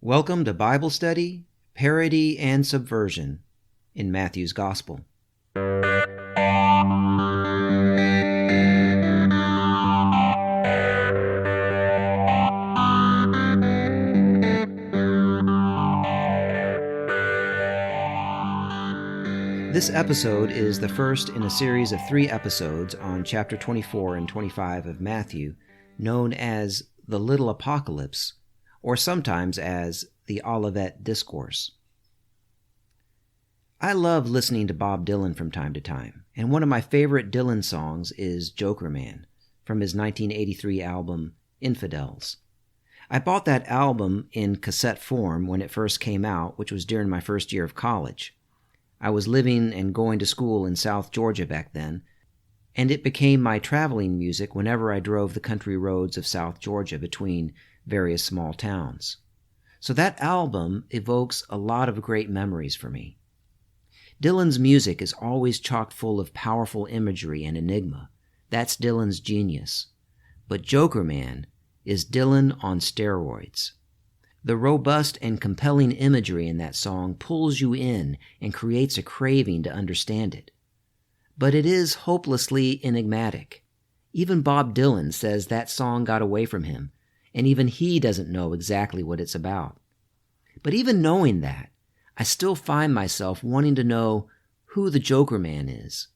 Welcome to Bible Study, Parody, and Subversion in Matthew's Gospel. This episode is the first in a series of 3 episodes on chapter 24 and 25 of Matthew, known as the Little Apocalypse, or sometimes as the Olivet Discourse. I love listening to Bob Dylan from time to time, and one of my favorite Dylan songs is Joker Man from his 1983 album Infidels. I bought that album in cassette form when it first came out, which was during my first year of college. I was living and going to school in South Georgia back then, and it became my traveling music whenever I drove the country roads of South Georgia between various small towns. So that album evokes a lot of great memories for me. Dylan's music is always chock full of powerful imagery and enigma. That's Dylan's genius. But Joker Man is Dylan on steroids. The robust and compelling imagery in that song pulls you in and creates a craving to understand it. But it is hopelessly enigmatic. Even Bob Dylan says that song got away from him, and even he doesn't know exactly what it's about. But even knowing that, I still find myself wanting to know who the Joker Man is.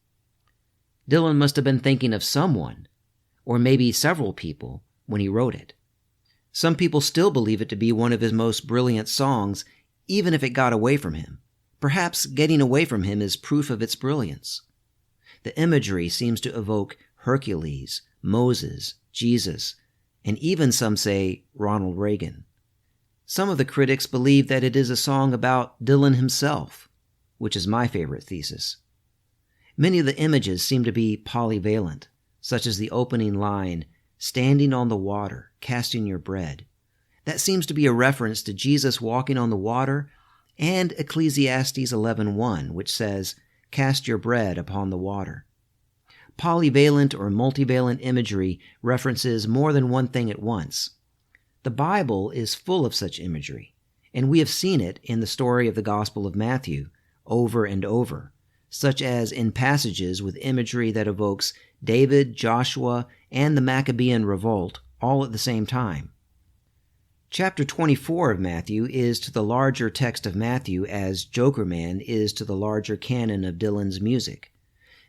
Dylan must have been thinking of someone, or maybe several people, when he wrote it. Some people still believe it to be one of his most brilliant songs, even if it got away from him. Perhaps getting away from him is proof of its brilliance. The imagery seems to evoke Hercules, Moses, Jesus, and even some say Ronald Reagan. Some of the critics believe that it is a song about Dylan himself, which is my favorite thesis. Many of the images seem to be polyvalent, such as the opening line, "Standing on the water, casting your bread." That seems to be a reference to Jesus walking on the water, and Ecclesiastes 11:1, which says, "Cast your bread upon the water." Polyvalent or multivalent imagery references more than one thing at once. The Bible is full of such imagery, and we have seen it in the story of the Gospel of Matthew over and over, such as in passages with imagery that evokes David, Joshua, and the Maccabean revolt all at the same time. Chapter 24 of Matthew is to the larger text of Matthew as Joker Man is to the larger canon of Dylan's music.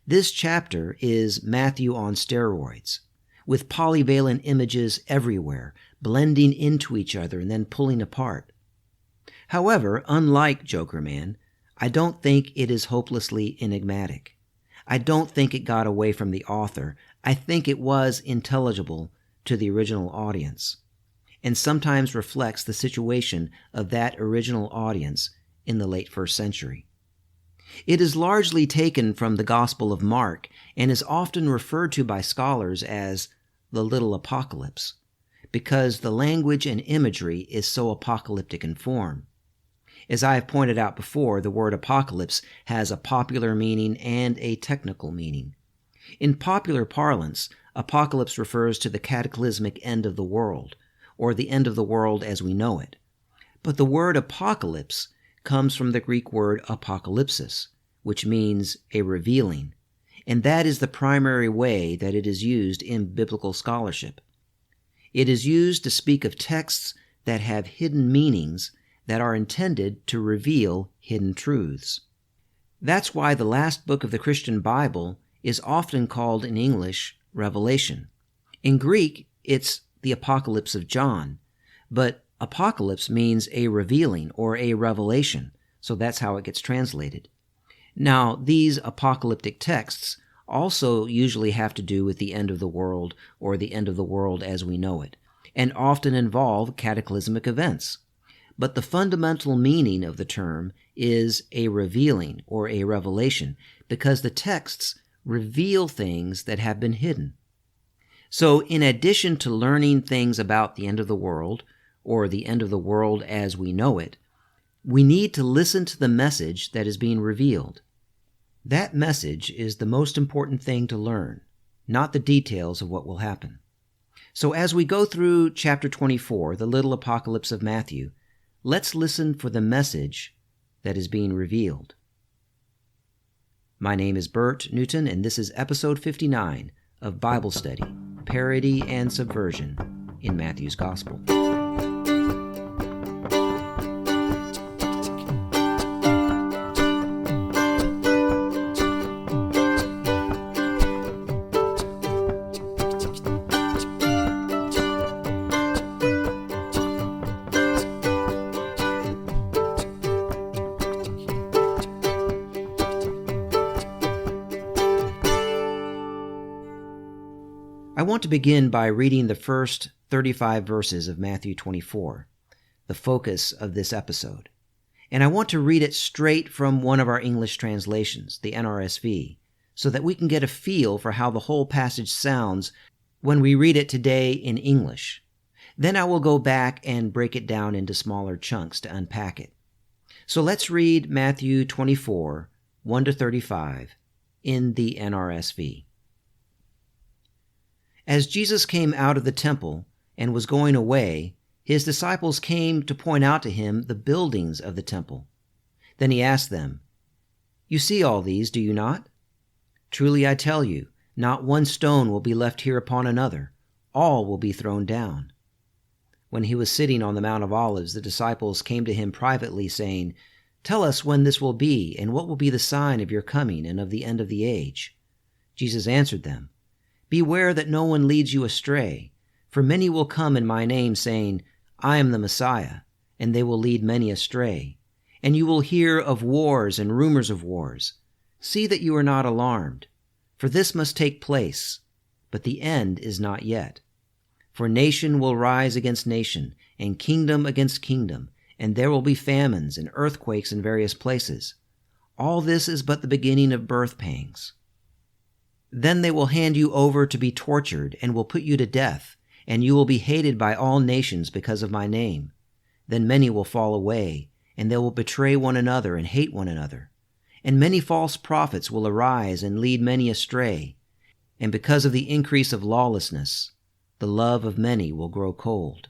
This chapter is Matthew on steroids, with polyvalent images everywhere, blending into each other and then pulling apart. However, unlike Joker Man, I don't think it is hopelessly enigmatic. I don't think it got away from the author. I think it was intelligible to the original audience, and sometimes reflects the situation of that original audience in the late 1st century. It is largely taken from the Gospel of Mark and is often referred to by scholars as the Little Apocalypse, because the language and imagery is so apocalyptic in form. As I have pointed out before, the word apocalypse has a popular meaning and a technical meaning. In popular parlance, apocalypse refers to the cataclysmic end of the world, or the end of the world as we know it. But the word apocalypse comes from the Greek word apokalypsis, which means a revealing, and that is the primary way that it is used in biblical scholarship. It is used to speak of texts that have hidden meanings that are intended to reveal hidden truths. That's why the last book of the Christian Bible is often called in English Revelation. In Greek, it's the Apocalypse of John, but apocalypse means a revealing or a revelation, so that's how it gets translated. Now, these apocalyptic texts also usually have to do with the end of the world or the end of the world as we know it, and often involve cataclysmic events. But the fundamental meaning of the term is a revealing or a revelation, because the texts reveal things that have been hidden. So in addition to learning things about the end of the world, or the end of the world as we know it, we need to listen to the message that is being revealed. That message is the most important thing to learn, not the details of what will happen. So as we go through chapter 24, the Little Apocalypse of Matthew, let's listen for the message that is being revealed. My name is Bert Newton, and this is episode 59 of Bible Study, Parody and Subversion in Matthew's Gospel. I want to begin by reading the first 35 verses of Matthew 24, the focus of this episode. And I want to read it straight from one of our English translations, the NRSV, so that we can get a feel for how the whole passage sounds when we read it today in English. Then I will go back and break it down into smaller chunks to unpack it. So let's read Matthew 24, 1-35 in the NRSV. As Jesus came out of the temple and was going away, his disciples came to point out to him the buildings of the temple. Then he asked them, "You see all these, do you not? Truly I tell you, not one stone will be left here upon another. All will be thrown down." When he was sitting on the Mount of Olives, the disciples came to him privately, saying, "Tell us when this will be, and what will be the sign of your coming and of the end of the age?" Jesus answered them, "Beware that no one leads you astray, for many will come in my name, saying, 'I am the Messiah,' and they will lead many astray. And you will hear of wars and rumors of wars. See that you are not alarmed, for this must take place, but the end is not yet. For nation will rise against nation, and kingdom against kingdom, and there will be famines and earthquakes in various places. All this is but the beginning of birth pangs. Then they will hand you over to be tortured and will put you to death, and you will be hated by all nations because of my name. Then many will fall away, and they will betray one another and hate one another. And many false prophets will arise and lead many astray. And because of the increase of lawlessness, the love of many will grow cold.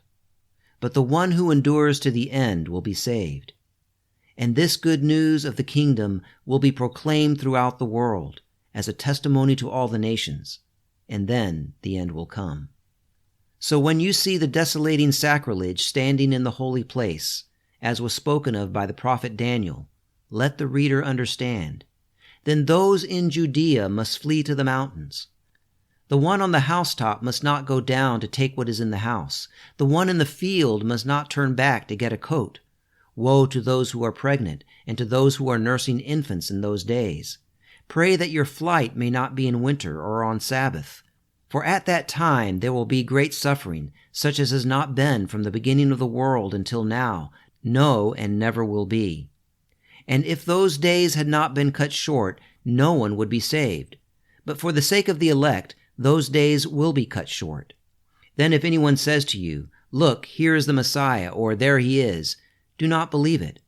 But the one who endures to the end will be saved. And this good news of the kingdom will be proclaimed throughout the world, as a testimony to all the nations, and then the end will come. So when you see the desolating sacrilege standing in the holy place, as was spoken of by the prophet Daniel, let the reader understand. Then those in Judea must flee to the mountains. The one on the housetop must not go down to take what is in the house. The one in the field must not turn back to get a coat. Woe to those who are pregnant, and to those who are nursing infants in those days. Pray that your flight may not be in winter or on Sabbath, for at that time there will be great suffering, such as has not been from the beginning of the world until now, no, and never will be. And if those days had not been cut short, no one would be saved. But for the sake of the elect, those days will be cut short. Then if anyone says to you, 'Look, here is the Messiah,' or 'There he is,' do not believe it.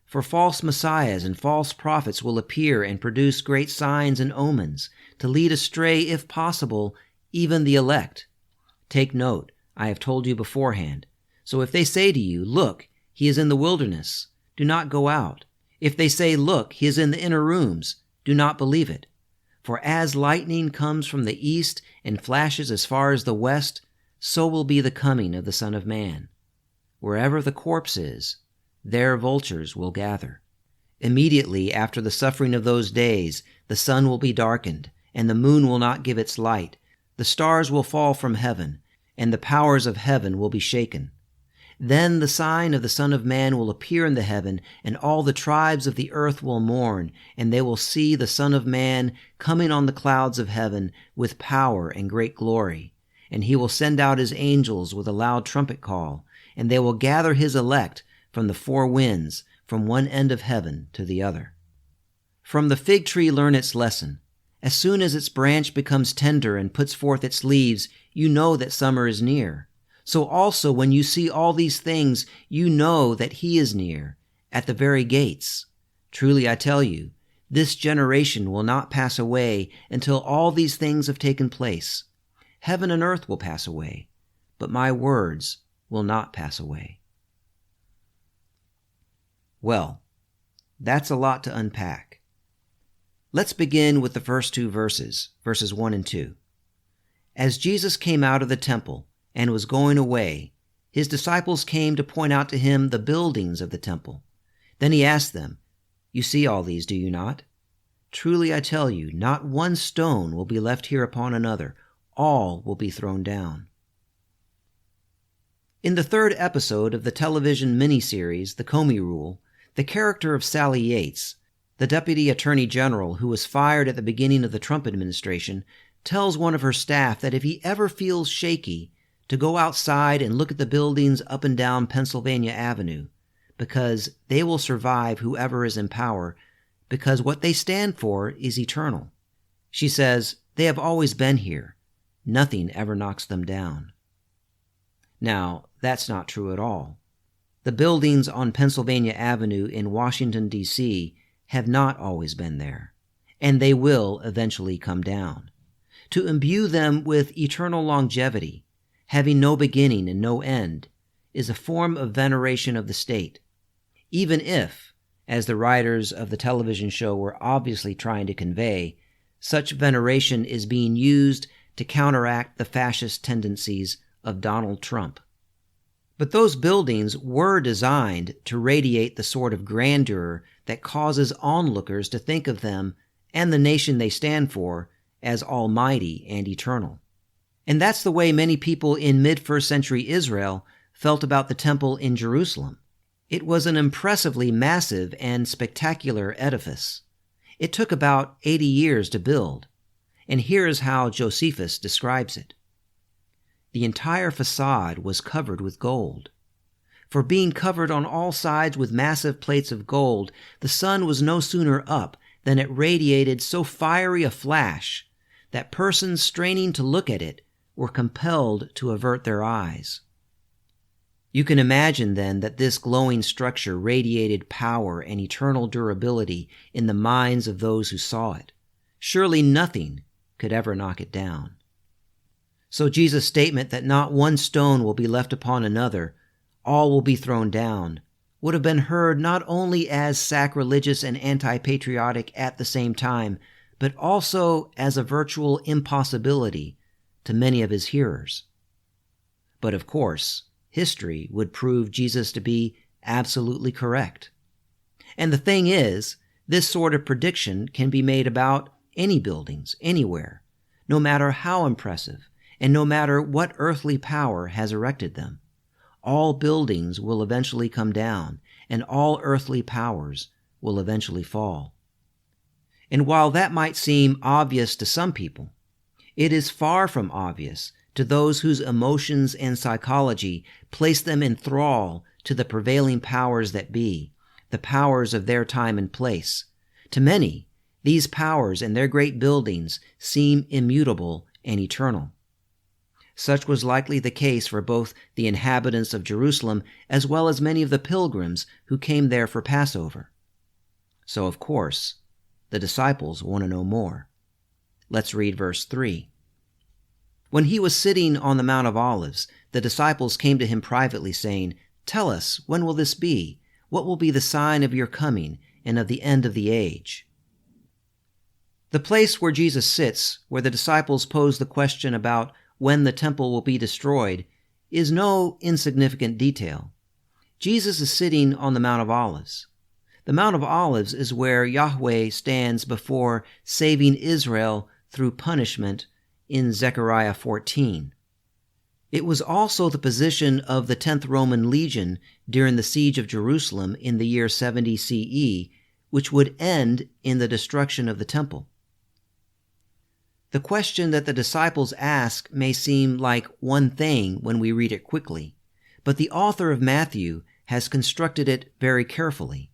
For false messiahs and false prophets will appear and produce great signs and omens, to lead astray, if possible, even the elect. Take note, I have told you beforehand. So if they say to you, 'Look, he is in the wilderness,' do not go out. If they say, 'Look, he is in the inner rooms,' do not believe it. For as lightning comes from the east and flashes as far as the west, so will be the coming of the Son of Man. Wherever the corpse is, there vultures will gather. Immediately after the suffering of those days, the sun will be darkened, and the moon will not give its light. The stars will fall from heaven, and the powers of heaven will be shaken. Then the sign of the Son of Man will appear in the heaven, and all the tribes of the earth will mourn, and they will see the Son of Man coming on the clouds of heaven with power and great glory. And he will send out his angels with a loud trumpet call, and they will gather his elect from the four winds, from one end of heaven to the other. From the fig tree learn its lesson. As soon as its branch becomes tender and puts forth its leaves, you know that summer is near. So also when you see all these things, you know that he is near, at the very gates. Truly I tell you, this generation will not pass away until all these things have taken place. Heaven and earth will pass away, but my words will not pass away. Well, that's a lot to unpack. Let's begin with the first two verses 1 and 2. As Jesus came out of the temple and was going away, his disciples came to point out to him the buildings of the temple. Then he asked them, "You see all these, do you not? Truly I tell you, not one stone will be left here upon another. All will be thrown down." In the third episode of the television miniseries, The Comey Rule, the character of Sally Yates, the Deputy Attorney General who was fired at the beginning of the Trump administration, tells one of her staff that if he ever feels shaky, to go outside and look at the buildings up and down Pennsylvania Avenue, because they will survive whoever is in power, because what they stand for is eternal. She says, "They have always been here. Nothing ever knocks them down." Now, that's not true at all. The buildings on Pennsylvania Avenue in Washington, D.C. have not always been there, and they will eventually come down. To imbue them with eternal longevity, having no beginning and no end, is a form of veneration of the state. Even if, as the writers of the television show were obviously trying to convey, such veneration is being used to counteract the fascist tendencies of Donald Trump. But those buildings were designed to radiate the sort of grandeur that causes onlookers to think of them and the nation they stand for as almighty and eternal. And that's the way many people in mid-first century Israel felt about the temple in Jerusalem. It was an impressively massive and spectacular edifice. It took about 80 years to build, and here is how Josephus describes it. The entire facade was covered with gold. For being covered on all sides with massive plates of gold, the sun was no sooner up than it radiated so fiery a flash that persons straining to look at it were compelled to avert their eyes. You can imagine then that this glowing structure radiated power and eternal durability in the minds of those who saw it. Surely nothing could ever knock it down. So Jesus' statement that not one stone will be left upon another, all will be thrown down, would have been heard not only as sacrilegious and anti-patriotic at the same time, but also as a virtual impossibility to many of his hearers. But of course, history would prove Jesus to be absolutely correct. And the thing is, this sort of prediction can be made about any buildings, anywhere, no matter how impressive, and no matter what earthly power has erected them. All buildings will eventually come down, and all earthly powers will eventually fall. And while that might seem obvious to some people, it is far from obvious to those whose emotions and psychology place them in thrall to the prevailing powers that be, the powers of their time and place. To many, these powers and their great buildings seem immutable and eternal. Such was likely the case for both the inhabitants of Jerusalem as well as many of the pilgrims who came there for Passover. So, of course, the disciples want to know more. Let's read verse 3. When he was sitting on the Mount of Olives, the disciples came to him privately, saying, "Tell us, when will this be? What will be the sign of your coming and of the end of the age?" The place where Jesus sits, where the disciples pose the question about when the temple will be destroyed, is no insignificant detail. Jesus is sitting on the Mount of Olives. The Mount of Olives is where Yahweh stands before saving Israel through punishment in Zechariah 14. It was also the position of the 10th Roman Legion during the siege of Jerusalem in the year 70 CE, which would end in the destruction of the temple. The question that the disciples ask may seem like one thing when we read it quickly, but the author of Matthew has constructed it very carefully.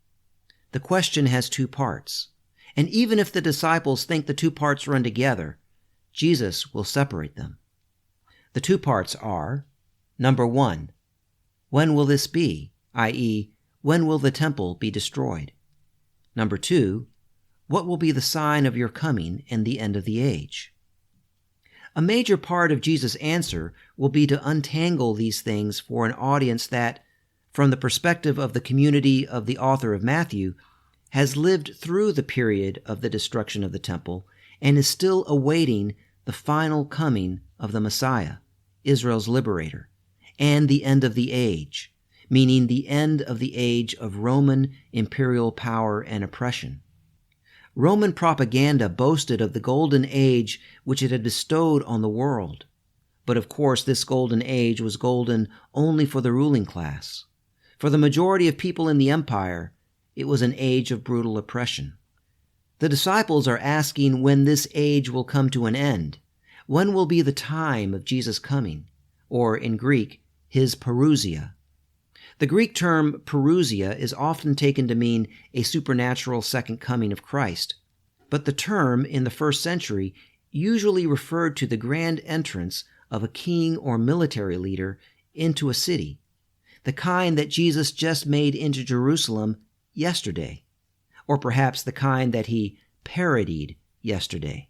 The question has two parts, and even if the disciples think the two parts run together, Jesus will separate them. The two parts are, number 1, when will this be, i.e., when will the temple be destroyed? Number 2, what will be the sign of your coming and the end of the age? A major part of Jesus' answer will be to untangle these things for an audience that, from the perspective of the community of the author of Matthew, has lived through the period of the destruction of the temple and is still awaiting the final coming of the Messiah, Israel's liberator, and the end of the age, meaning the end of the age of Roman imperial power and oppression. Roman propaganda boasted of the golden age which it had bestowed on the world. But of course, this golden age was golden only for the ruling class. For the majority of people in the empire, it was an age of brutal oppression. The disciples are asking when this age will come to an end. When will be the time of Jesus' coming? Or in Greek, his parousia. The Greek term parousia is often taken to mean a supernatural second coming of Christ, but the term in the first century usually referred to the grand entrance of a king or military leader into a city, the kind that Jesus just made into Jerusalem yesterday, or perhaps the kind that he parodied yesterday.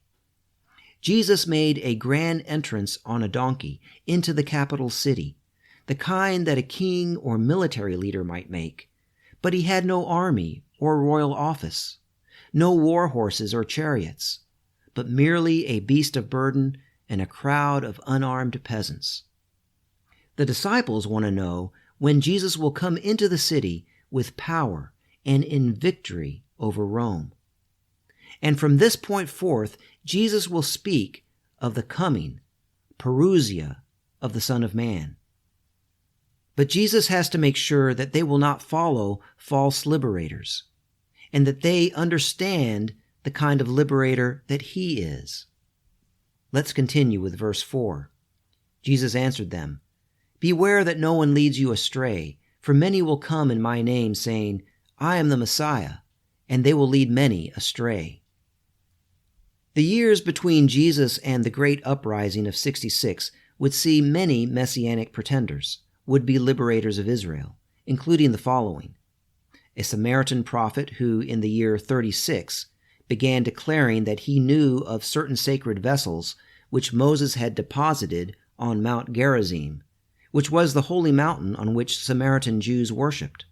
Jesus made a grand entrance on a donkey into the capital city, the kind that a king or military leader might make, but he had no army or royal office, no war horses or chariots, but merely a beast of burden and a crowd of unarmed peasants. The disciples want to know when Jesus will come into the city with power and in victory over Rome. And from this point forth, Jesus will speak of the coming, parousia, of the Son of Man. But Jesus has to make sure that they will not follow false liberators, and that they understand the kind of liberator that he is. Let's continue with verse 4. Jesus answered them, "Beware that no one leads you astray, for many will come in my name, saying, 'I am the Messiah,' and they will lead many astray." The years between Jesus and the great uprising of 66 would see many messianic pretenders, would-be liberators of Israel, including the following: a Samaritan prophet who, in the year 36, began declaring that he knew of certain sacred vessels which Moses had deposited on Mount Gerizim, which was the holy mountain on which Samaritan Jews worshipped.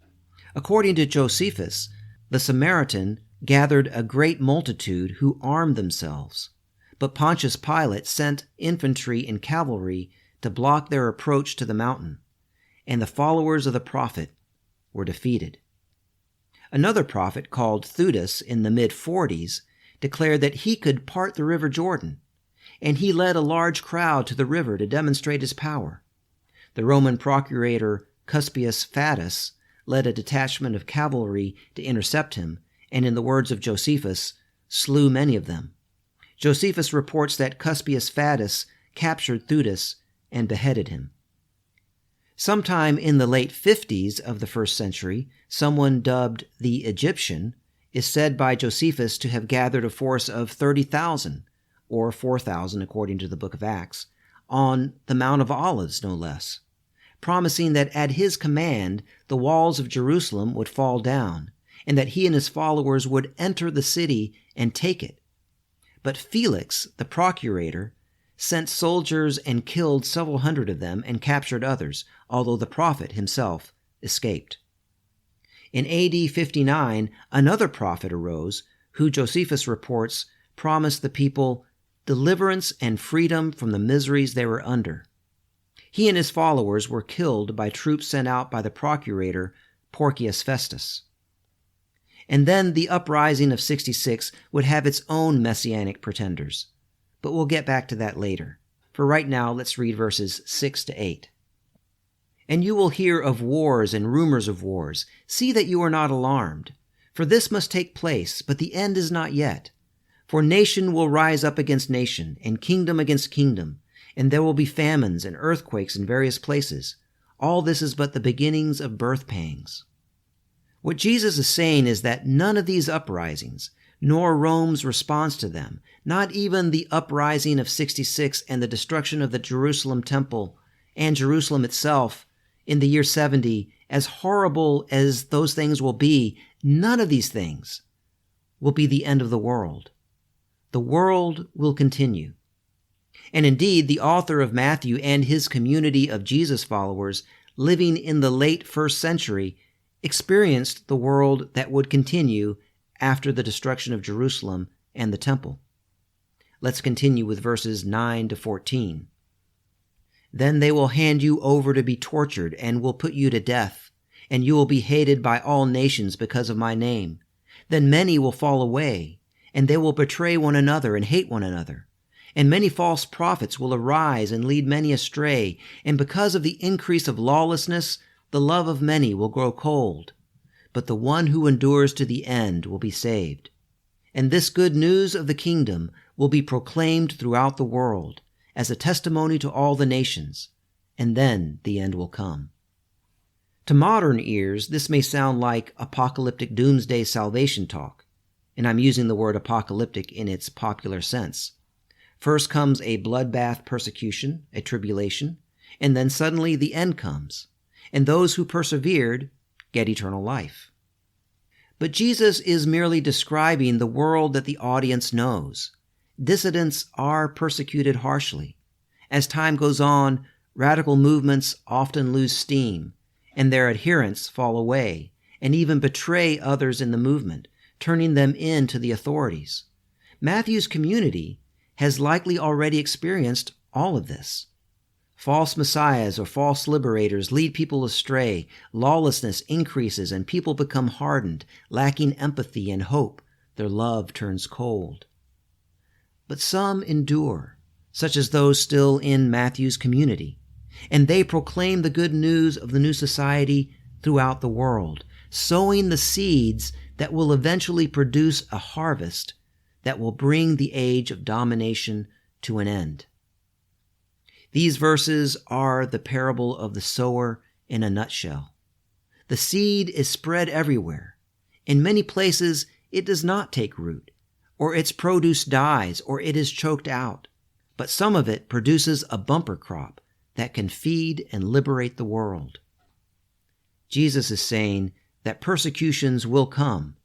According to Josephus, the Samaritan gathered a great multitude who armed themselves, but Pontius Pilate sent infantry and cavalry to block their approach to the mountain, and the followers of the prophet were defeated. Another prophet called Theudas in the mid-40s declared that he could part the river Jordan, and he led a large crowd to the river to demonstrate his power. The Roman procurator Cuspius Fadus led a detachment of cavalry to intercept him, and in the words of Josephus, slew many of them. Josephus reports that Cuspius Fadus captured Theudas and beheaded him. Sometime in the late 50s of the first century, someone dubbed the Egyptian is said by Josephus to have gathered a force of 30,000, or 4,000 according to the book of Acts, on the Mount of Olives, no less, promising that at his command the walls of Jerusalem would fall down, and that he and his followers would enter the city and take it. But Felix, the procurator, sent soldiers and killed several hundred of them and captured others, although the prophet himself escaped. In AD 59, another prophet arose, who Josephus reports promised the people deliverance and freedom from the miseries they were under. He and his followers were killed by troops sent out by the procurator Porcius Festus. And then the uprising of 66 would have its own messianic pretenders. But we'll get back to that later. For right now, let's read verses 6 to 8. "And you will hear of wars and rumors of wars. See that you are not alarmed. For this must take place, but the end is not yet. For nation will rise up against nation, and kingdom against kingdom, and there will be famines and earthquakes in various places. All this is but the beginnings of birth pangs." What Jesus is saying is that none of these uprisings, nor Rome's response to them, not even the uprising of 66 and the destruction of the Jerusalem temple and Jerusalem itself in the year 70, as horrible as those things will be, none of these things will be the end of the world. The world will continue. And indeed, the author of Matthew and his community of Jesus followers living in the late first century, experienced the world that would continue after the destruction of Jerusalem and the temple. Let's continue with verses 9 to 14. Then they will hand you over to be tortured and will put you to death, and you will be hated by all nations because of my name. Then many will fall away, and they will betray one another and hate one another. And many false prophets will arise and lead many astray, and because of the increase of lawlessness, the love of many will grow cold. But the one who endures to the end will be saved. And this good news of the kingdom will be proclaimed throughout the world as a testimony to all the nations, and then the end will come. To modern ears, this may sound like apocalyptic doomsday salvation talk, and I'm using the word apocalyptic in its popular sense. First comes a bloodbath persecution, a tribulation, and then suddenly the end comes, and those who persevered get eternal life. But Jesus is merely describing the world that the audience knows. Dissidents are persecuted harshly. As time goes on, radical movements often lose steam, and their adherents fall away and even betray others in the movement, turning them in to the authorities. Matthew's community has likely already experienced all of this. False messiahs or false liberators lead people astray, lawlessness increases, and people become hardened, lacking empathy and hope. Their love turns cold. But some endure, such as those still in Matthew's community, and they proclaim the good news of the new society throughout the world, sowing the seeds that will eventually produce a harvest that will bring the age of domination to an end. These verses are the parable of the sower in a nutshell. The seed is spread everywhere. In many places, it does not take root, or its produce dies, or it is choked out. But some of it produces a bumper crop that can feed and liberate the world. Jesus is saying that persecutions will come,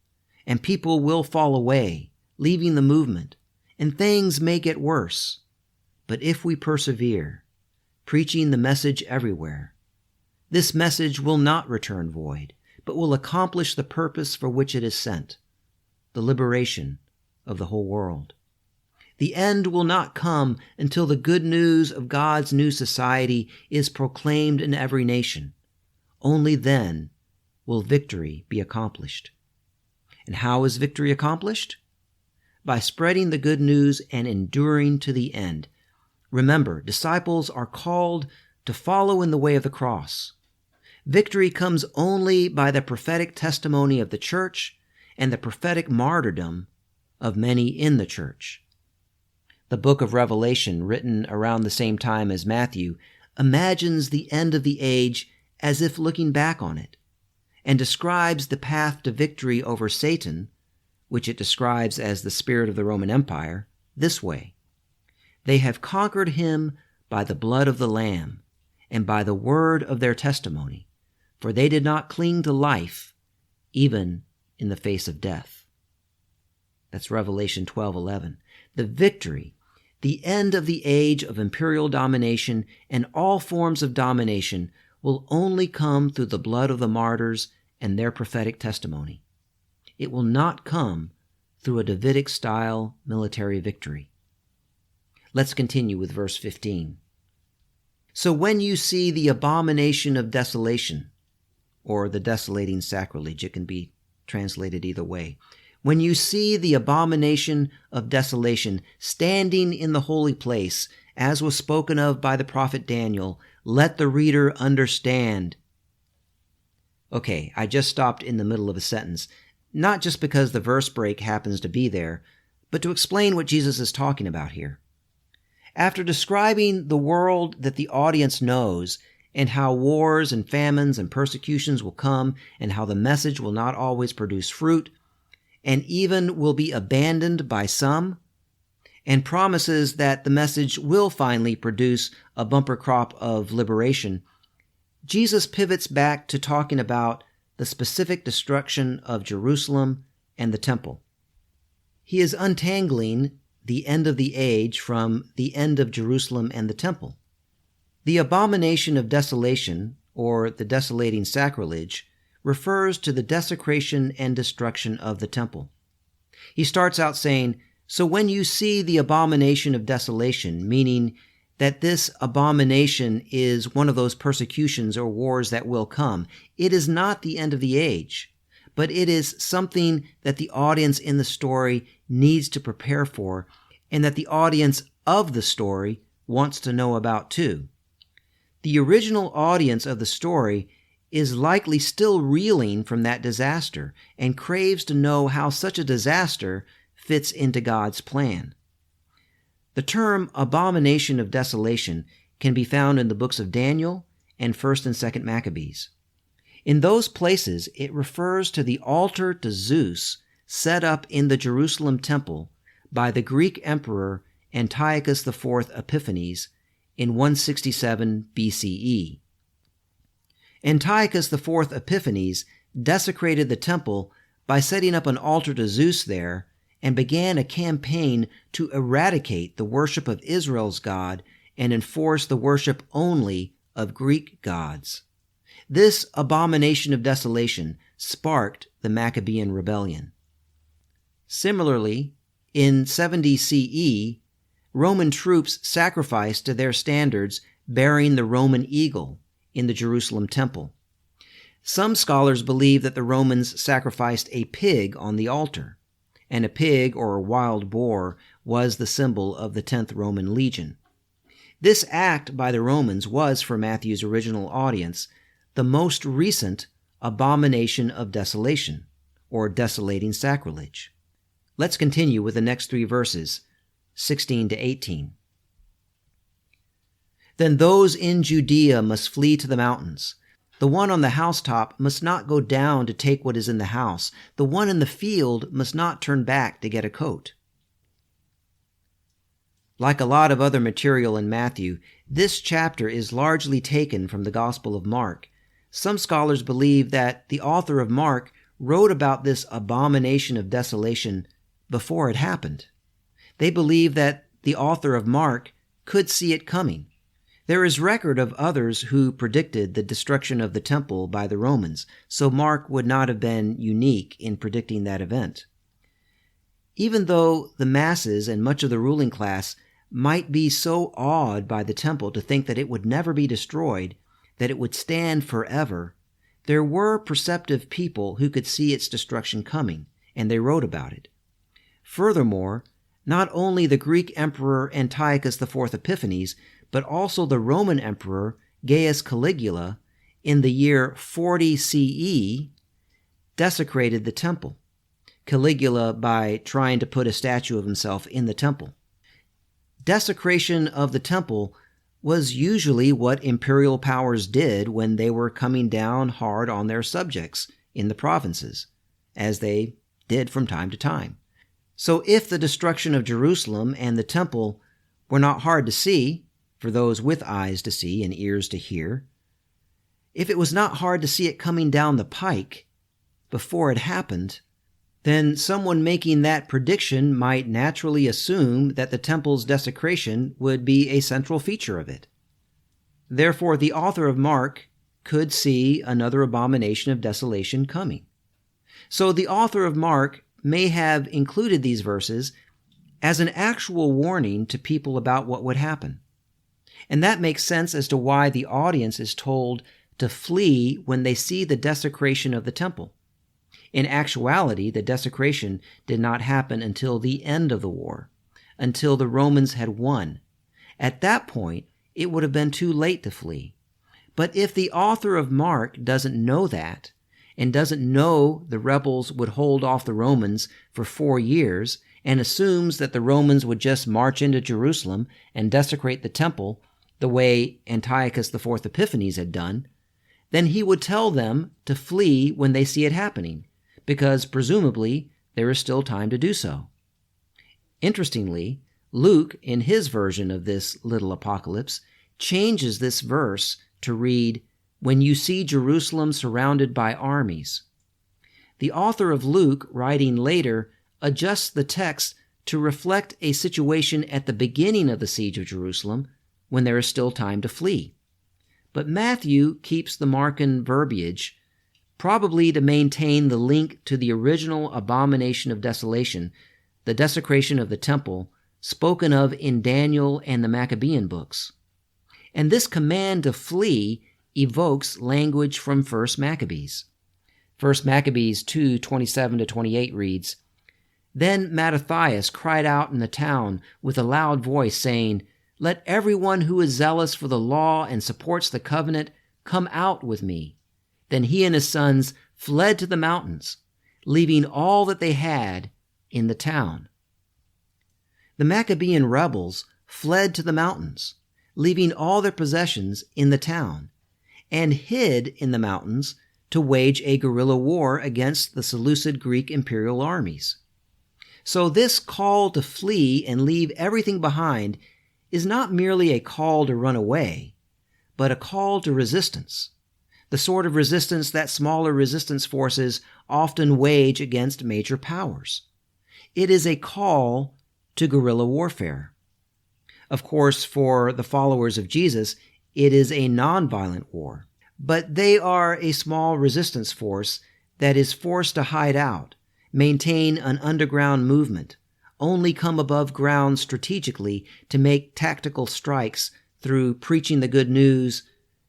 and people will fall away, leaving the movement, and things may get worse. But if we persevere, preaching the message everywhere, this message will not return void, but will accomplish the purpose for which it is sent, the liberation of the whole world. The end will not come until the good news of God's new society is proclaimed in every nation. Only then will victory be accomplished. And how is victory accomplished? By spreading the good news and enduring to the end. Remember, disciples are called to follow in the way of the cross. Victory comes only by the prophetic testimony of the church and the prophetic martyrdom of many in the church. The book of Revelation, written around the same time as Matthew, imagines the end of the age as if looking back on it, and describes the path to victory over Satan, which it describes as the spirit of the Roman Empire, this way. They have conquered him by the blood of the Lamb and by the word of their testimony, for they did not cling to life, even in the face of death. That's Revelation 12:11. The victory, the end of the age of imperial domination and all forms of domination will only come through the blood of the martyrs and their prophetic testimony. It will not come through a Davidic-style military victory. Let's continue with verse 15. So when you see the abomination of desolation, or the desolating sacrilege, it can be translated either way. When you see the abomination of desolation standing in the holy place, as was spoken of by the prophet Daniel, let the reader understand. Okay, I just stopped in the middle of a sentence, not just because the verse break happens to be there, but to explain what Jesus is talking about here. After describing the world that the audience knows, and how wars and famines and persecutions will come, and how the message will not always produce fruit, and even will be abandoned by some, and promises that the message will finally produce a bumper crop of liberation, Jesus pivots back to talking about the specific destruction of Jerusalem and the temple. He is untangling the end of the age from the end of Jerusalem and the temple. The abomination of desolation, or the desolating sacrilege, refers to the desecration and destruction of the temple. He starts out saying, "So when you see the abomination of desolation," meaning that this abomination is one of those persecutions or wars that will come, it is not the end of the age, but it is something that the audience in the story needs to prepare for, and that the audience of the story wants to know about too. The original audience of the story is likely still reeling from that disaster and craves to know how such a disaster fits into God's plan. The term abomination of desolation can be found in the books of Daniel and 1st and 2nd Maccabees. In those places, it refers to the altar to Zeus set up in the Jerusalem temple by the Greek emperor Antiochus IV Epiphanes in 167 BCE. Antiochus IV Epiphanes desecrated the temple by setting up an altar to Zeus there and began a campaign to eradicate the worship of Israel's God and enforce the worship only of Greek gods. This abomination of desolation sparked the Maccabean rebellion. Similarly, in 70 CE, Roman troops sacrificed to their standards bearing the Roman eagle in the Jerusalem temple. Some scholars believe that the Romans sacrificed a pig on the altar, and a pig or a wild boar was the symbol of the 10th Roman Legion. This act by the Romans was, for Matthew's original audience, the most recent abomination of desolation, or desolating sacrilege. Let's continue with the next 3 verses, 16 to 18. "Then those in Judea must flee to the mountains. The one on the housetop must not go down to take what is in the house. The one in the field must not turn back to get a coat." Like a lot of other material in Matthew, this chapter is largely taken from the Gospel of Mark. Some scholars believe that the author of Mark wrote about this abomination of desolation before it happened. They believe that the author of Mark could see it coming. There is record of others who predicted the destruction of the temple by the Romans, so Mark would not have been unique in predicting that event. Even though the masses and much of the ruling class might be so awed by the temple to think that it would never be destroyed, that it would stand forever, there were perceptive people who could see its destruction coming, and they wrote about it. Furthermore, not only the Greek emperor Antiochus IV Epiphanes, but also the Roman emperor Gaius Caligula in the year 40 CE desecrated the temple. Caligula by trying to put a statue of himself in the temple. Desecration of the temple was usually what imperial powers did when they were coming down hard on their subjects in the provinces, as they did from time to time. So if the destruction of Jerusalem and the temple were not hard to see, for those with eyes to see and ears to hear, if it was not hard to see it coming down the pike before it happened, then someone making that prediction might naturally assume that the temple's desecration would be a central feature of it. Therefore, the author of Mark could see another abomination of desolation coming. So the author of Mark may have included these verses as an actual warning to people about what would happen. And that makes sense as to why the audience is told to flee when they see the desecration of the temple. In actuality, the desecration did not happen until the end of the war, until the Romans had won. At that point, it would have been too late to flee. But if the author of Mark doesn't know that, and doesn't know the rebels would hold off the Romans for 4 years, and assumes that the Romans would just march into Jerusalem and desecrate the temple the way Antiochus IV Epiphanes had done, then he would tell them to flee when they see it happening, because presumably there is still time to do so. Interestingly, Luke, in his version of this little apocalypse, changes this verse to read, "When you see Jerusalem surrounded by armies." The author of Luke, writing later, adjusts the text to reflect a situation at the beginning of the siege of Jerusalem when there is still time to flee. but Matthew keeps the Markan verbiage, probably to maintain the link to the original abomination of desolation, the desecration of the temple, spoken of in Daniel and the Maccabean books. And this command to flee evokes language from 1 Maccabees. 1 Maccabees 2:27-28 reads, "Then Mattathias cried out in the town with a loud voice, saying, 'Let everyone who is zealous for the law and supports the covenant come out with me.' Then he and his sons fled to the mountains, leaving all that they had in the town." The Maccabean rebels fled to the mountains, leaving all their possessions in the town, and hid in the mountains to wage a guerrilla war against the Seleucid Greek imperial armies. So this call to flee and leave everything behind is not merely a call to run away, but a call to resistance, the sort of resistance that smaller resistance forces often wage against major powers. It is a call to guerrilla warfare. Of course, for the followers of Jesus, it is a nonviolent war, but they are a small resistance force that is forced to hide out, maintain an underground movement, only come above ground strategically to make tactical strikes through preaching the good news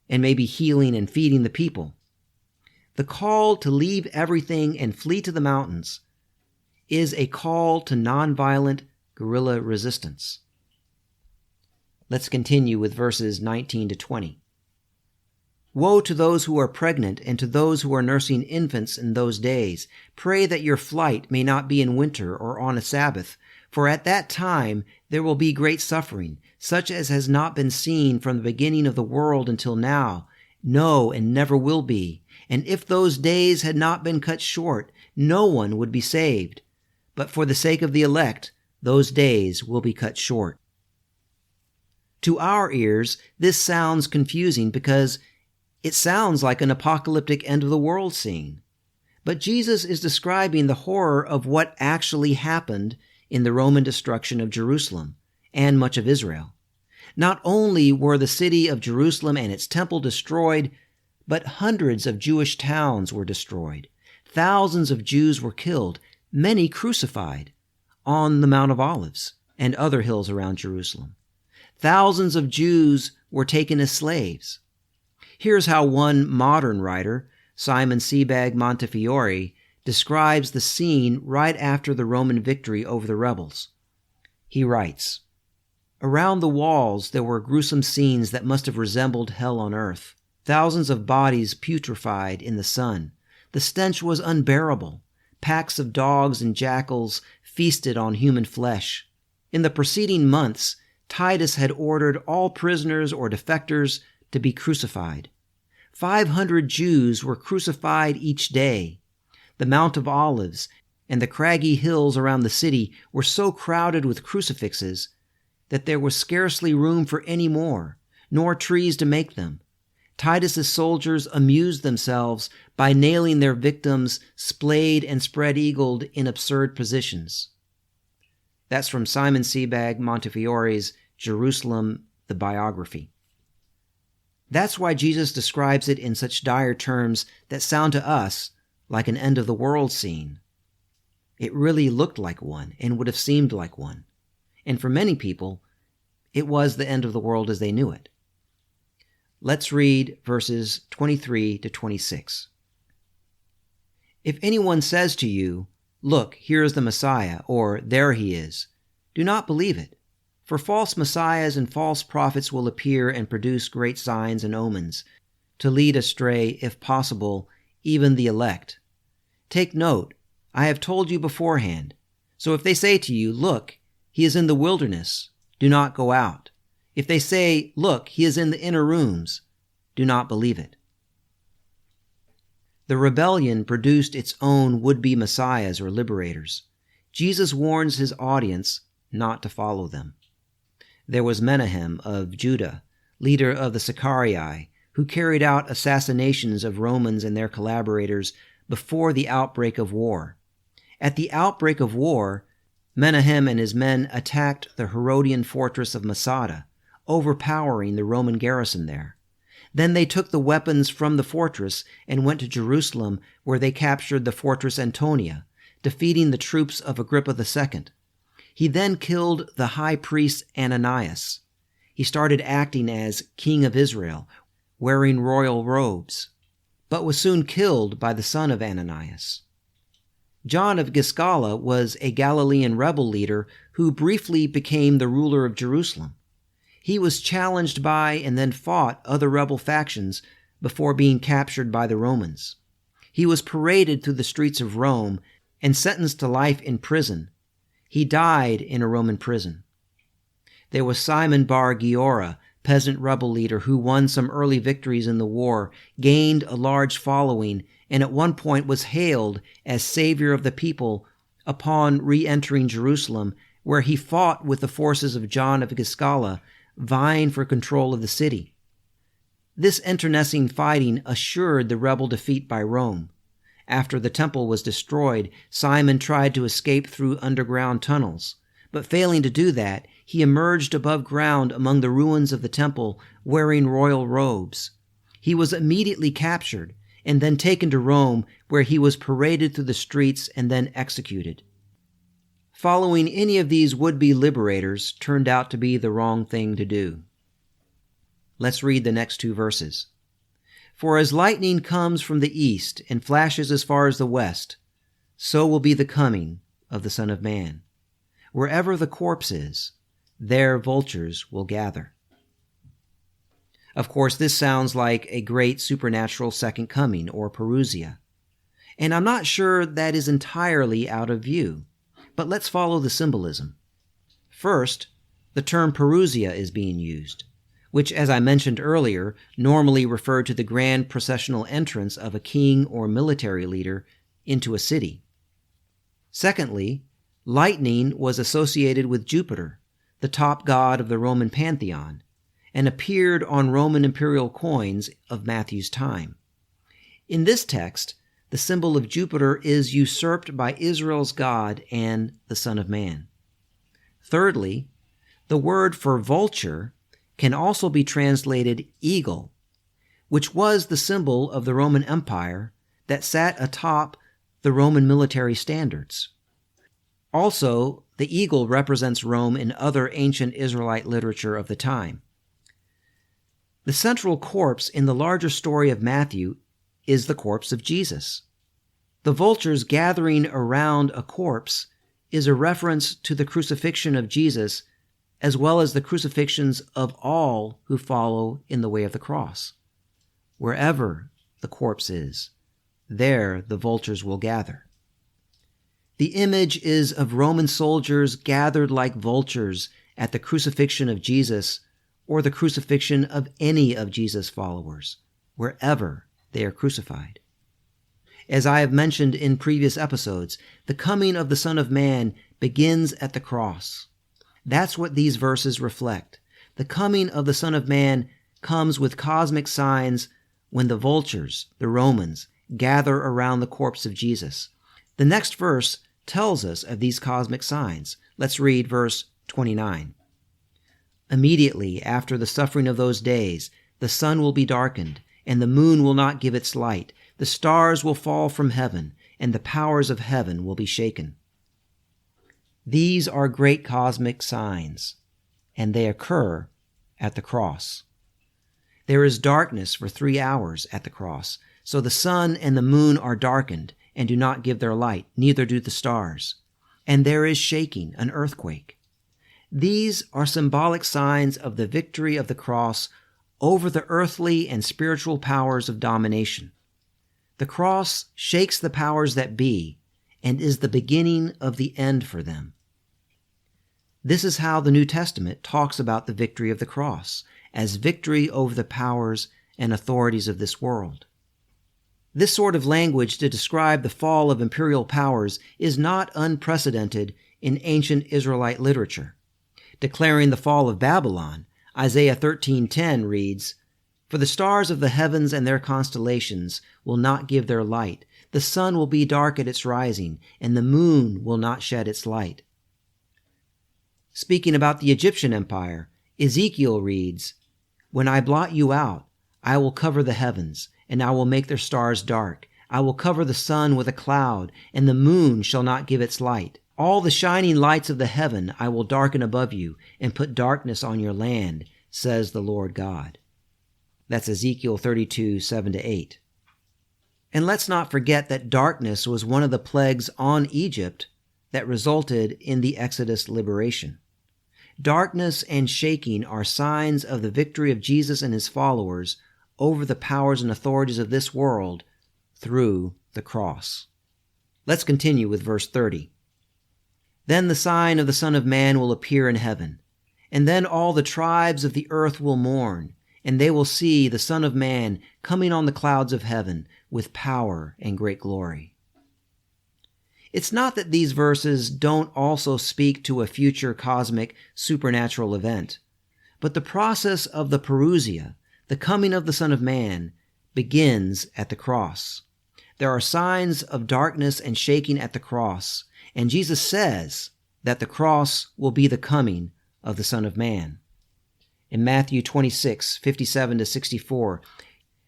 and maybe healing and feeding the people. The call to leave everything and flee to the mountains is a call to nonviolent guerrilla resistance. Let's continue with verses 19-20. "Woe to those who are pregnant and to those who are nursing infants in those days. Pray that your flight may not be in winter or on a Sabbath, for at that time there will be great suffering, such as has not been seen from the beginning of the world until now, no, and never will be. And if those days had not been cut short, no one would be saved. But for the sake of the elect, those days will be cut short." To our ears, this sounds confusing because it sounds like an apocalyptic end-of-the-world scene. But Jesus is describing the horror of what actually happened in the Roman destruction of Jerusalem and much of Israel. Not only were the city of Jerusalem and its temple destroyed, but hundreds of Jewish towns were destroyed. Thousands of Jews were killed, many crucified on the Mount of Olives and other hills around Jerusalem. Thousands of Jews were taken as slaves. Here's how one modern writer, Simon Sebag Montefiore, describes the scene right after the Roman victory over the rebels. He writes, "Around the walls there were gruesome scenes that must have resembled hell on earth. Thousands of bodies putrefied in the sun. The stench was unbearable. Packs of dogs and jackals feasted on human flesh. In the preceding months, Titus had ordered all prisoners or defectors to be crucified. 500 Jews were crucified each day. The Mount of Olives and the craggy hills around the city were so crowded with crucifixes that there was scarcely room for any more, nor trees to make them. Titus's soldiers amused themselves by nailing their victims splayed and spread-eagled in absurd positions." That's from Simon Sebag Montefiore's Jerusalem, the Biography. That's why Jesus describes it in such dire terms that sound to us like an end-of-the-world scene. It really looked like one and would have seemed like one. And for many people, it was the end of the world as they knew it. Let's read verses 23-26. "If anyone says to you, 'Look, here is the Messiah,' or 'There he is,' do not believe it. For false messiahs and false prophets will appear and produce great signs and omens, to lead astray, if possible, even the elect. Take note, I have told you beforehand. So if they say to you, 'Look, he is in the wilderness,' do not go out. If they say, 'Look, he is in the inner rooms,' do not believe it." The rebellion produced its own would-be messiahs or liberators. Jesus warns his audience not to follow them. There was Menahem of Judah, leader of the Sicarii, who carried out assassinations of Romans and their collaborators before the outbreak of war. At the outbreak of war, Menahem and his men attacked the Herodian fortress of Masada, overpowering the Roman garrison there. Then they took the weapons from the fortress and went to Jerusalem, where they captured the fortress Antonia, defeating the troops of Agrippa II. He then killed the high priest Ananias. He started acting as king of Israel, wearing royal robes, but was soon killed by the son of Ananias. John of Giscala was a Galilean rebel leader who briefly became the ruler of Jerusalem. He was challenged by and then fought other rebel factions before being captured by the Romans. He was paraded through the streets of Rome and sentenced to life in prison. He died in a Roman prison. There was Simon Bar Giora, peasant rebel leader who won some early victories in the war, gained a large following, and at one point was hailed as savior of the people upon re-entering Jerusalem, where he fought with the forces of John of Giscala, vying for control of the city. This internecine fighting assured the rebel defeat by Rome. After the temple was destroyed, Simon tried to escape through underground tunnels, but failing to do that, he emerged above ground among the ruins of the temple wearing royal robes. He was immediately captured and then taken to Rome, where he was paraded through the streets and then executed. Following any of these would-be liberators turned out to be the wrong thing to do. Let's read the next two verses. For as lightning comes from the east and flashes as far as the west, so will be the coming of the Son of Man. Wherever the corpse is, there vultures will gather. Of course, this sounds like a great supernatural second coming or parousia, and I'm not sure that is entirely out of view, but let's follow the symbolism. First, the term parousia is being used, which, as I mentioned earlier, normally referred to the grand processional entrance of a king or military leader into a city. Secondly, lightning was associated with Jupiter, the top god of the Roman pantheon, and appeared on Roman imperial coins of Matthew's time. In this text, the symbol of Jupiter is usurped by Israel's God and the Son of Man. Thirdly, the word for vulture can also be translated eagle, which was the symbol of the Roman Empire that sat atop the Roman military standards. Also, the eagle represents Rome in other ancient Israelite literature of the time. The central corpse in the larger story of Matthew is the corpse of Jesus. The vultures gathering around a corpse is a reference to the crucifixion of Jesus, as well as the crucifixions of all who follow in the way of the cross. Wherever the corpse is, there the vultures will gather. The image is of Roman soldiers gathered like vultures at the crucifixion of Jesus, or the crucifixion of any of Jesus' followers, wherever they are crucified. As I have mentioned in previous episodes, the coming of the Son of Man begins at the cross. That's what these verses reflect. The coming of the Son of Man comes with cosmic signs when the vultures, the Romans, gather around the corpse of Jesus. The next verse tells us of these cosmic signs. Let's read verse 29. Immediately after the suffering of those days, the sun will be darkened, and the moon will not give its light. The stars will fall from heaven, and the powers of heaven will be shaken. These are great cosmic signs, and they occur at the cross. There is darkness for 3 hours at the cross, so the sun and the moon are darkened and do not give their light, neither do the stars. And there is shaking, an earthquake. These are symbolic signs of the victory of the cross over the earthly and spiritual powers of domination. The cross shakes the powers that be and is the beginning of the end for them. This is how the New Testament talks about the victory of the cross, as victory over the powers and authorities of this world. This sort of language to describe the fall of imperial powers is not unprecedented in ancient Israelite literature. Declaring the fall of Babylon, Isaiah 13:10 reads, "For the stars of the heavens and their constellations will not give their light. The sun will be dark at its rising, and the moon will not shed its light." Speaking about the Egyptian empire, Ezekiel reads, "When I blot you out, I will cover the heavens, and I will make their stars dark. I will cover the sun with a cloud, and the moon shall not give its light. All the shining lights of the heaven I will darken above you, and put darkness on your land, says the Lord God. That's Ezekiel 32, 7-8. And let's not forget that darkness was one of the plagues on Egypt that resulted in the Exodus liberation. Darkness and shaking are signs of the victory of Jesus and his followers over the powers and authorities of this world through the cross. Let's continue with verse 30. Then the sign of the Son of Man will appear in heaven, and then all the tribes of the earth will mourn, and they will see the Son of Man coming on the clouds of heaven with power and great glory. It's not that these verses don't also speak to a future cosmic supernatural event, but the process of the parousia, the coming of the Son of Man, begins at the cross. There are signs of darkness and shaking at the cross, and Jesus says that the cross will be the coming of the Son of Man. In Matthew 26, 57-64,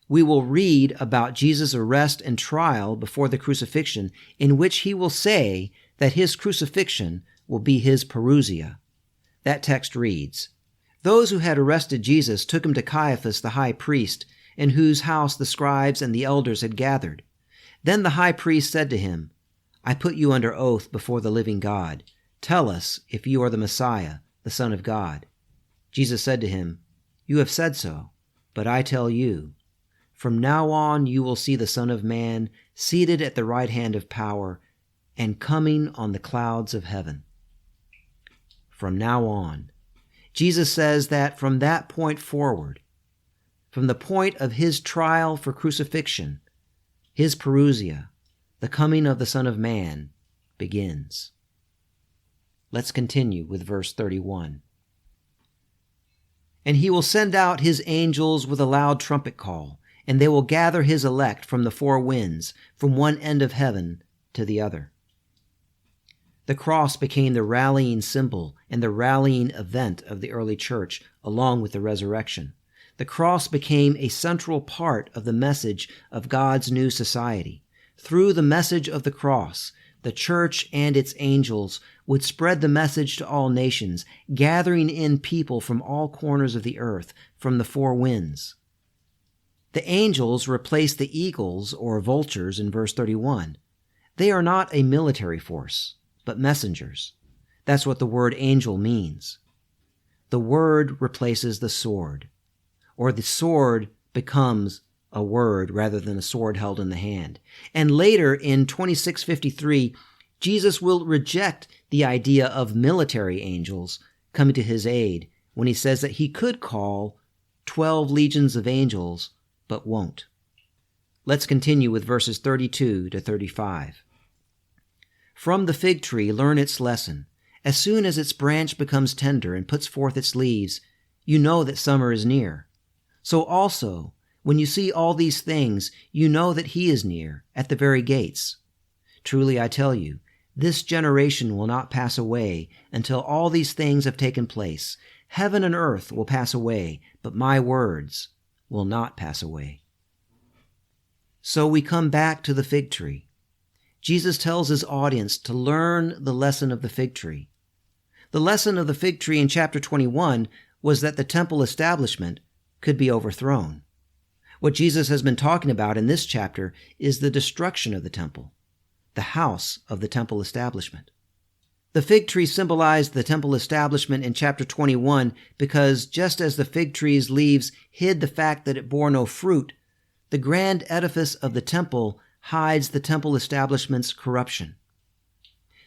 we will read about Jesus' arrest and trial before the crucifixion, in which he will say that his crucifixion will be his parousia. That text reads, "Those who had arrested Jesus took him to Caiaphas the high priest, in whose house the scribes and the elders had gathered. Then the high priest said to him, 'I put you under oath before the living God. Tell us if you are the Messiah, the Son of God.' Jesus said to him, 'You have said so, but I tell you, from now on you will see the Son of Man seated at the right hand of power and coming on the clouds of heaven.'" From now on. Jesus says that from that point forward, from the point of his trial for crucifixion, his parousia, the coming of the Son of Man, begins. Let's continue with verse 31. "And he will send out his angels with a loud trumpet call, and they will gather his elect from the four winds, from one end of heaven to the other." The cross became the rallying symbol and the rallying event of the early church, along with the resurrection. The cross became a central part of the message of God's new society. Through the message of the cross, the church and its angels would spread the message to all nations, gathering in people from all corners of the earth, from the four winds. The angels replaced the eagles or vultures in verse 31. They are not a military force, but messengers. That's what the word angel means. The word replaces the sword, or the sword becomes a word rather than a sword held in the hand. And later in 26:53, Jesus will reject the idea of military angels coming to his aid when he says that he could call 12 legions of angels but won't. Let's continue with verses 32-35. "From the fig tree learn its lesson. As soon as its branch becomes tender and puts forth its leaves, you know that summer is near. So also, when you see all these things, you know that he is near, at the very gates. Truly I tell you, this generation will not pass away until all these things have taken place. Heaven and earth will pass away, but my words will not pass away." So we come back to the fig tree. Jesus tells his audience to learn the lesson of the fig tree. The lesson of the fig tree in chapter 21 was that the temple establishment could be overthrown. What Jesus has been talking about in this chapter is the destruction of the temple, the house of the temple establishment. The fig tree symbolized the temple establishment in chapter 21 because just as the fig tree's leaves hid the fact that it bore no fruit, the grand edifice of the temple hides the temple establishment's corruption.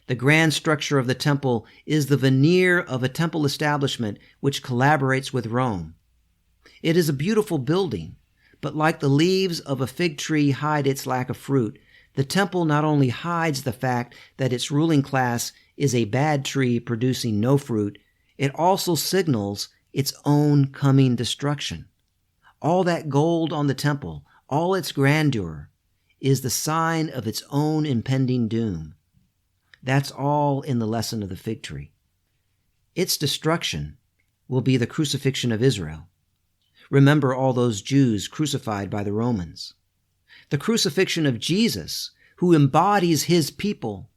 The grand structure of the temple is the veneer of a temple establishment which collaborates with Rome. It is a beautiful building, but like the leaves of a fig tree hide its lack of fruit, the temple not only hides the fact that its ruling class is a bad tree producing no fruit, it also signals its own coming destruction. All that gold on the temple, all its grandeur, is the sign of its own impending doom. That's all in the lesson of the fig tree. Its destruction will be the crucifixion of Israel. Remember all those Jews crucified by the Romans. The crucifixion of Jesus, who embodies his people,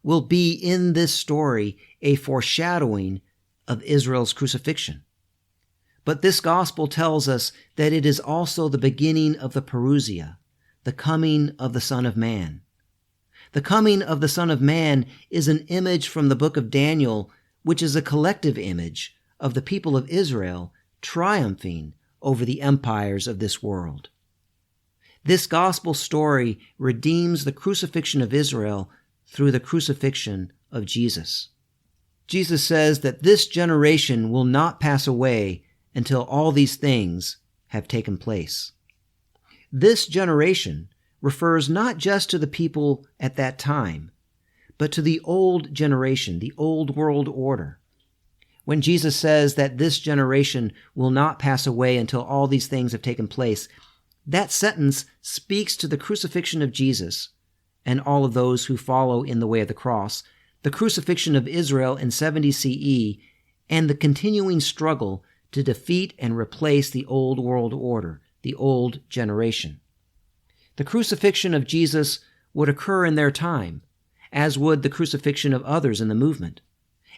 will be in this story a foreshadowing of Israel's crucifixion. But this gospel tells us that it is also the beginning of the parousia, the coming of the Son of Man. The coming of the Son of Man is an image from the book of Daniel, which is a collective image of the people of Israel triumphing over the empires of this world. This gospel story redeems the crucifixion of Israel through the crucifixion of Jesus. Jesus says that this generation will not pass away until all these things have taken place. This generation refers not just to the people at that time, but to the old generation, the old world order. When Jesus says that this generation will not pass away until all these things have taken place, that sentence speaks to the crucifixion of Jesus and all of those who follow in the way of the cross, the crucifixion of Israel in 70 CE, and the continuing struggle to defeat and replace the old world order, the old generation. The crucifixion of Jesus would occur in their time, as would the crucifixion of others in the movement.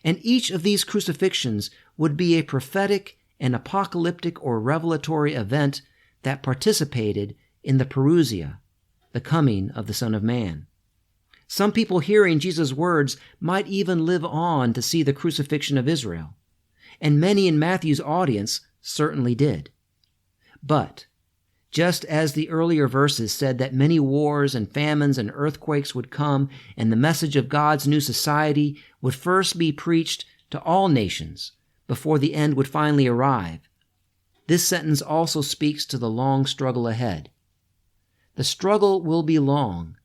And each of these crucifixions would be a prophetic and apocalyptic or revelatory event that participated in the parousia, the coming of the Son of Man. Some people hearing Jesus' words might even live on to see the crucifixion of Israel, and many in Matthew's audience certainly did. But just as the earlier verses said that many wars and famines and earthquakes would come, and the message of God's new society would first be preached to all nations before the end would finally arrive, this sentence also speaks to the long struggle ahead. The struggle will be long,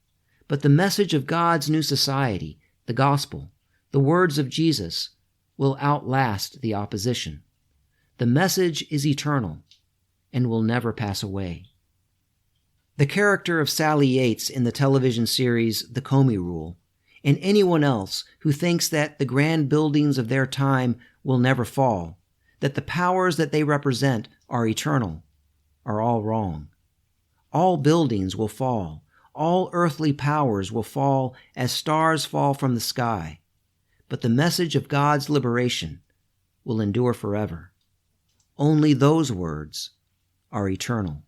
but the message of God's new society, the gospel, the words of Jesus, will outlast the opposition. The message is eternal and will never pass away. The character of Sally Yates in the television series The Comey Rule, and anyone else who thinks that the grand buildings of their time will never fall, that the powers that they represent are eternal, are all wrong. All buildings will fall. All earthly powers will fall as stars fall from the sky. But the message of God's liberation will endure forever. Only those words are eternal.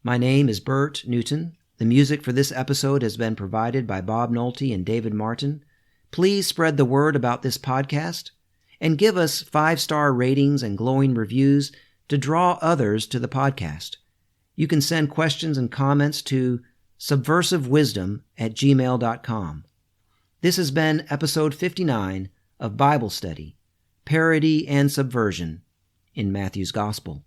My name is Bert Newton. The music for this episode has been provided by Bob Nolte and David Martin. Please spread the word about this podcast and give us 5-star ratings and glowing reviews to draw others to the podcast. You can send questions and comments to subversivewisdom@gmail.com. This has been episode 59 of Bible Study, Parody and Subversion in Matthew's Gospel.